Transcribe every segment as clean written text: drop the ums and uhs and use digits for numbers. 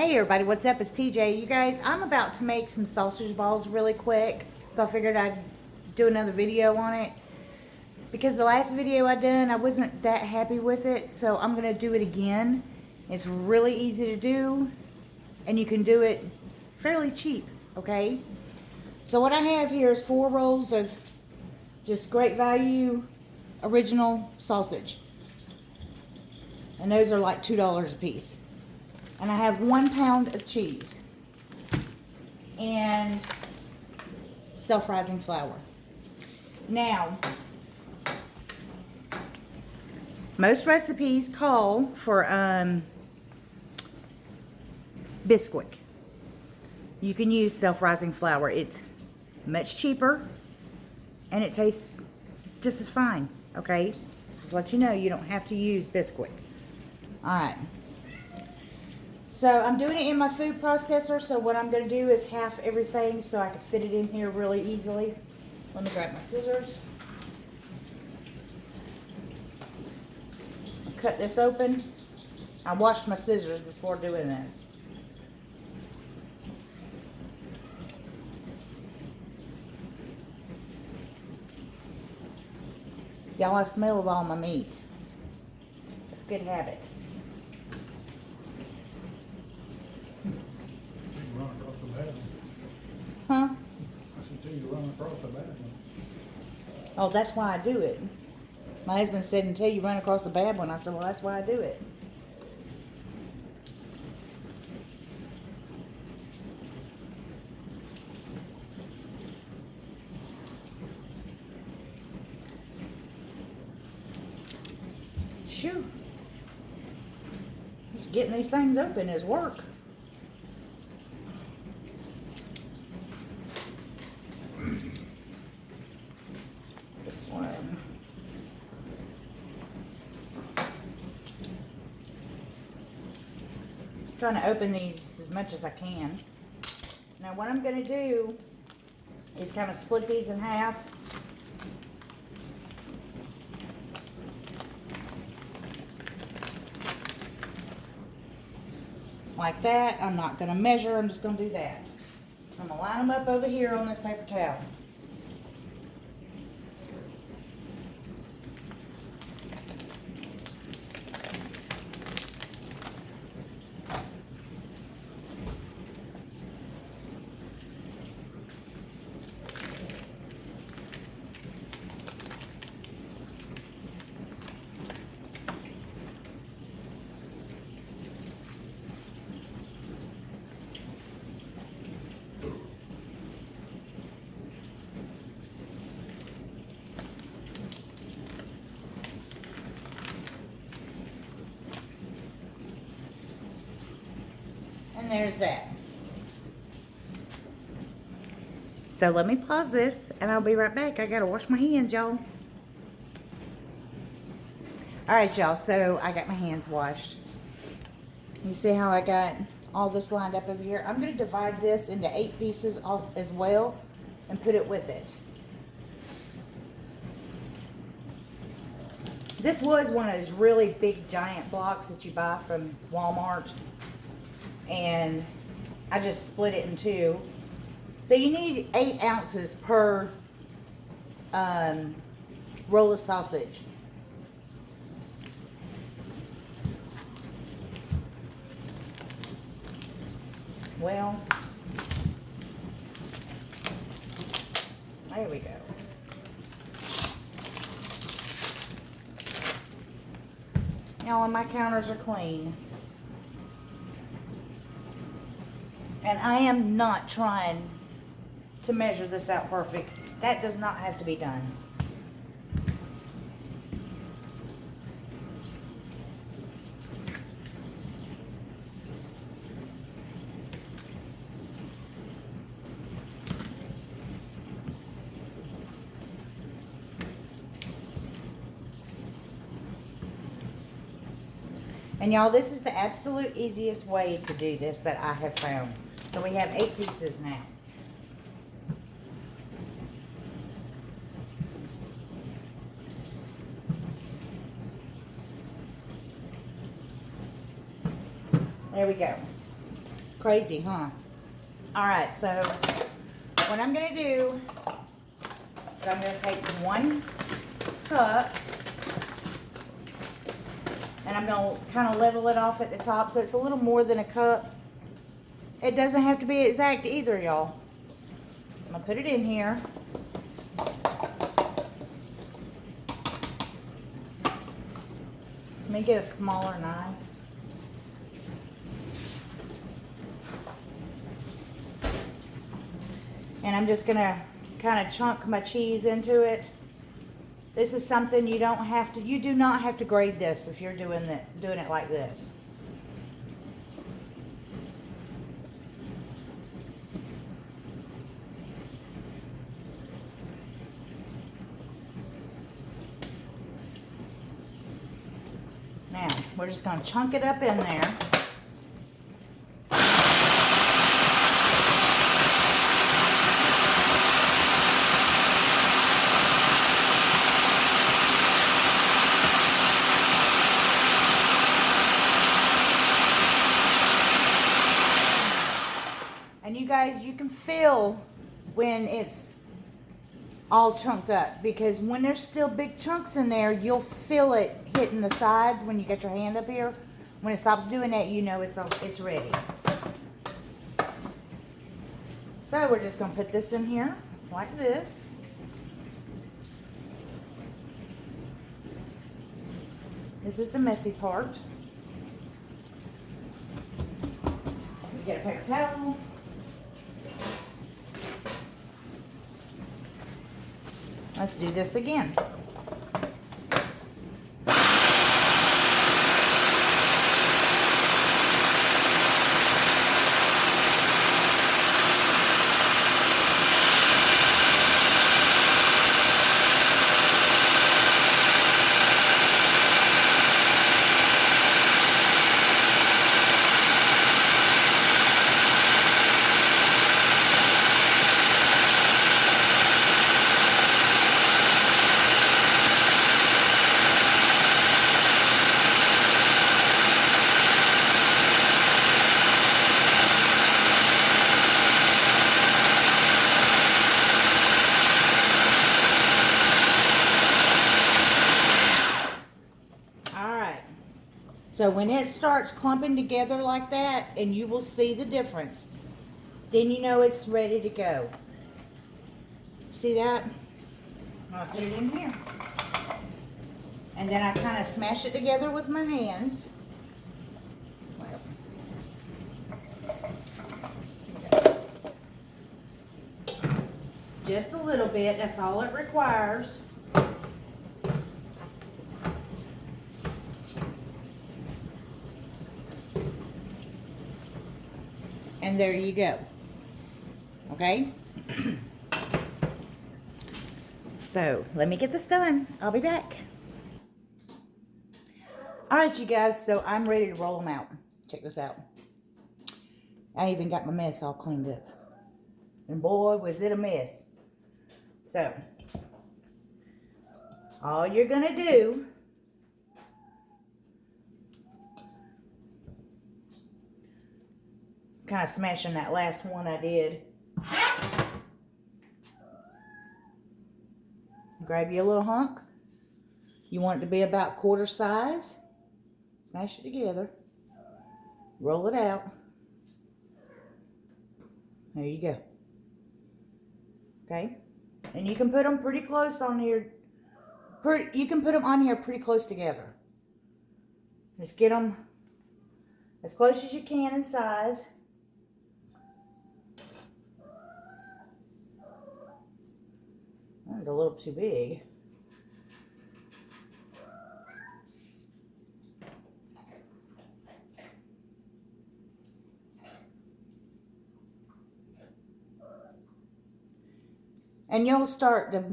Hey everybody, what's up? It's TJ. You guys, I'm about to make some sausage balls really quick, so I figured I'd do another video on it. Because the last video I done, I wasn't that happy with it, so I'm going to do it again. It's really easy to do, and you can do it fairly cheap, okay? So what I have here is 4 rolls of just great value original sausage. And those are like $2 a piece. And I have 1 pound of cheese and self-rising flour. Now, most recipes call for Bisquick. You can use self-rising flour. It's much cheaper and it tastes just as fine, okay? Just to let you know, you don't have to use Bisquick. Alright. So I'm doing it in my food processor, so what I'm going to do is half everything so I can fit it in here really easily. Let me grab my scissors. I'll cut this open. I washed my scissors before doing this. Y'all, I smell of all my meat. It's a good habit. Huh? I should tell you to run across the bad one. Oh, that's why I do it. My husband said, until you run across the bad one. I said, well, that's why I do it. Shoo. Just getting these things open is work. This one. Trying to open these as much as I can. Now what I'm going to do is kind of split these in half. Like that. I'm not going to measure, I'm just going to do that. I'm going to line them up over here on this paper towel. And there's that. So let me pause this and I'll be right back. I gotta wash my hands, y'all. Alright, y'all, so I got my hands washed. You see how I got all this lined up over here? I'm gonna divide this into 8 pieces as well and put it with it. This was one of those really big giant blocks that you buy from Walmart. And I just split it in 2. So you need 8 ounces per roll of sausage. Well, there we go. Now, and my counters are clean. And I am not trying to measure this out perfect. That does not have to be done. And y'all, this is the absolute easiest way to do this that I have found. So we have 8 pieces now. There we go. Crazy, huh? Alright, so what I'm going to do is I'm going to take 1 cup and I'm going to kind of level it off at the top so it's a little more than a cup. It doesn't have to be exact either, y'all. I'm going to put it in here. Let me get a smaller knife. And I'm just gonna kind of chunk my cheese into it. This is something you don't have to, you do not have to grate this if you're doing it like this. Now, we're just gonna chunk it up in there. And you guys, you can feel when it's all chunked up, because when there's still big chunks in there, you'll feel it hitting the sides when you get your hand up here. When it stops doing that, you know it's ready. So we're just gonna put this in here like this. This is the messy part. You get a paper towel. Let's do this again. So when it starts clumping together like that, and you will see the difference, then you know it's ready to go. See that? I'll put it in here. And then I kind of smash it together with my hands. Just a little bit, that's all it requires. And there you go. Okay? So, let me get this done. I'll be back. Alright, you guys, so I'm ready to roll them out. Check this out. I even got my mess all cleaned up. And boy, was it a mess. So, all you're going to do kind of smashing that last one I did. Grab you a little hunk. You want it to be about quarter size. Smash it together. Roll it out. There you go. Okay? And you can put them pretty close on here. You can put them on here pretty close together. Just get them as close as you can in size. That's a little too big. And you'll start to,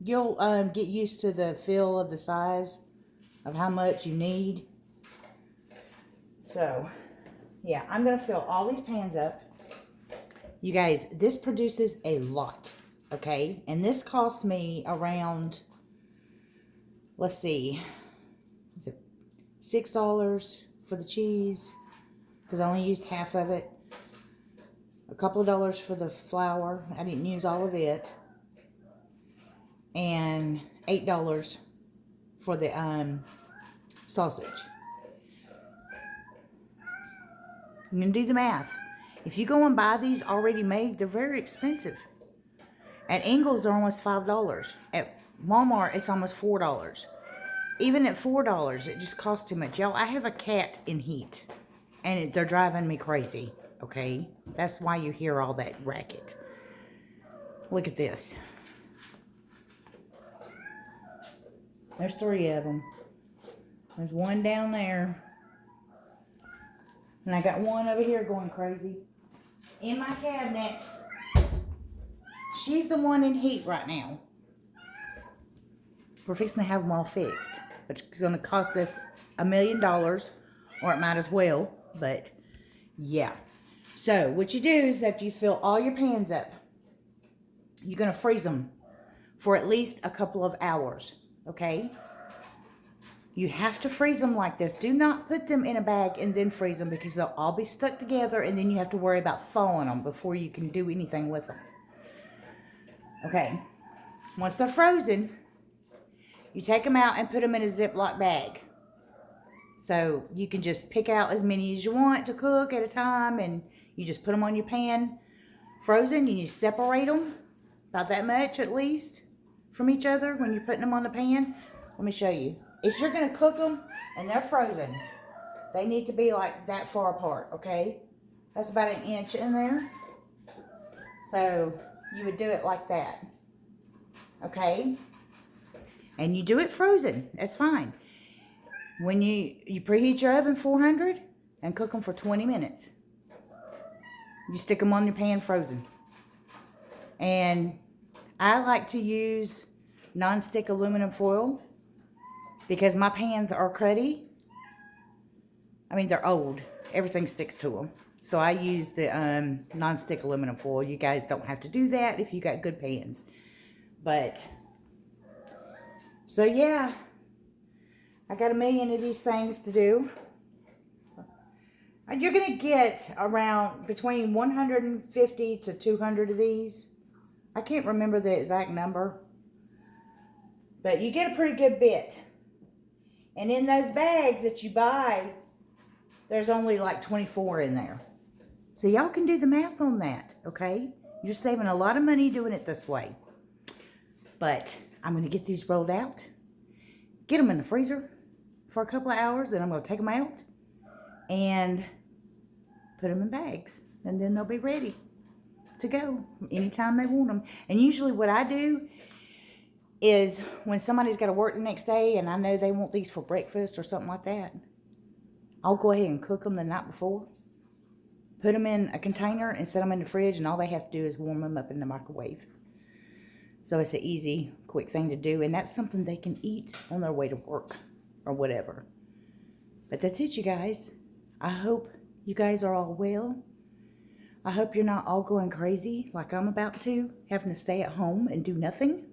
you'll get used to the feel of the size of how much you need. So, yeah, I'm going to fill all these pans up. You guys, this produces a lot, okay? And this cost me around, let's see, is it $6 for the cheese? because I only used half of it. A couple of dollars for the flour. I didn't use all of it. And $8 for the sausage. You can do the math. If you go and buy these already made, they're very expensive. At Ingles, they're almost $5. At Walmart, it's almost $4. Even at $4, it just costs too much. Y'all, I have a cat in heat. And they're driving me crazy. Okay? That's why you hear all that racket. Look at this. There's 3 of them. There's one down there. And I got one over here going crazy. In my cabinet. She's the one in heat right now. We're fixing to have them all fixed. Which is going to cost us $1 million. Or it might as well. But, yeah. So, what you do is after you fill all your pans up, you're going to freeze them for at least a couple of hours. Okay? You have to freeze them like this. Do not put them in a bag and then freeze them because they'll all be stuck together and then you have to worry about thawing them before you can do anything with them. Okay. Once they're frozen, you take them out and put them in a Ziploc bag. So you can just pick out as many as you want to cook at a time and you just put them on your pan. Frozen, you separate them about that much at least from each other when you're putting them on the pan. Let me show you. If you're going to cook them and they're frozen, they need to be like that far apart, okay? That's about 1 inch in there. So you would do it like that, okay? And you do it frozen. That's fine. When you preheat your oven 400 and cook them for 20 minutes. You stick them on your pan frozen. And I like to use non-stick aluminum foil because my pans are cruddy. I mean, they're old. Everything sticks to them. So I use the non-stick aluminum foil. You guys don't have to do that if you got good pans. But, so yeah. I got 1 million of these things to do. You're going to get around between 150 to 200 of these. I can't remember the exact number. But you get a pretty good bit. And in those bags that you buy, there's only like 24 in there. So y'all can do the math on that, okay? You're saving a lot of money doing it this way. But I'm going to get these rolled out. Get them in the freezer for a couple of hours. Then I'm going to take them out. And put them in bags. And then they'll be ready to go anytime they want them. And usually what I do is when somebody's got to work the next day and I know they want these for breakfast or something like that, I'll go ahead and cook them the night before, put them in a container and set them in the fridge, and all they have to do is warm them up in the microwave. So it's an easy, quick thing to do, and that's something they can eat on their way to work or whatever. But that's it, you guys. I hope you guys are all well. I hope you're not all going crazy like I'm about to, having to stay at home and do nothing.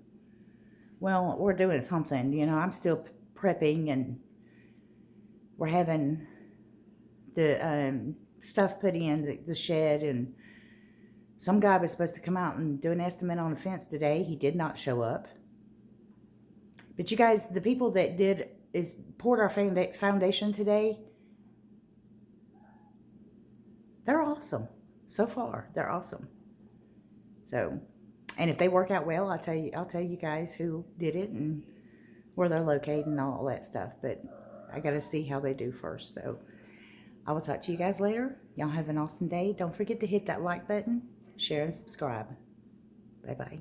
Well, we're doing something, you know. I'm still prepping, and we're having the stuff put in the shed, and some guy was supposed to come out and do an estimate on the fence today. He did not show up. But you guys, the people that poured our foundation today, they're awesome. So far, they're awesome. So, and if they work out well, I'll tell you guys who did it and where they're located and all that stuff. But I got to see how they do first. So I will talk to you guys later. Y'all have an awesome day. Don't forget to hit that like button, share, and subscribe. Bye-bye.